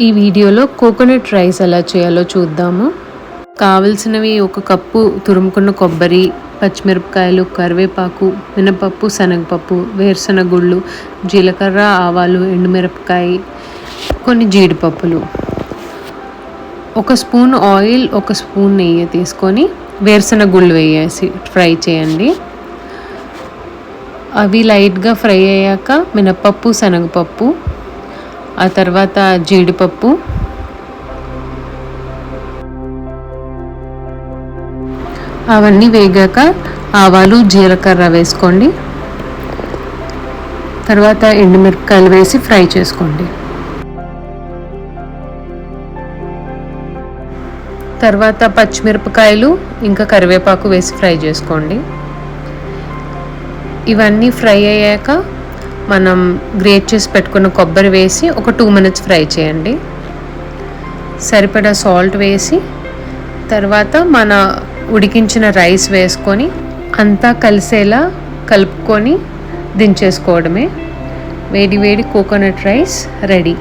ఈ వీడియోలో coconut rice ఎలా చేయాలో చూద్దాము. కావలసినవి 1 కప్పు తురుముకున్న కొబ్బరి, పచ్చిమిరపకాయలు, కరివేపాకు, మినపప్పు, శనగపప్పు, వేరుశనగ గుళ్ళు, జీలకర్ర, ఆవాలు, ఎండుమిరపకాయ, కొన్ని జీడిపప్పులు. 1 స్పూన్ ఆయిల్, 1 స్పూన్ నెయ్యి తీసుకొని వేరుశనగ గుళ్ళు వేసి ఫ్రై చేయండి. అవి లైట్గా ఫ్రై అయ్యాక మినపప్పు, శనగపప్పు, ఆ తర్వాత జీడిపప్పు, అవన్నీ వేగాక ఆవాలు, జీలకర్ర వేసుకోండి. తర్వాత ఎండుమిరపకాయలు వేసి ఫ్రై చేసుకోండి. తర్వాత పచ్చిమిరపకాయలు ఇంకా కరివేపాకు వేసి ఫ్రై చేసుకోండి. ఇవన్నీ ఫ్రై అయ్యాక మనం గ్రేట్ చేసి పెట్టుకున్న కొబ్బరి వేసి ఒక 2 minutes ఫ్రై చేయండి. సరిపడా సాల్ట్ వేసి తర్వాత మన ఉడికించిన రైస్ వేసుకొని అంతా కలిసేలా కలుపుకొని దించేసుకోవడమే. వేడి వేడి కోకోనట్ రైస్ రెడీ.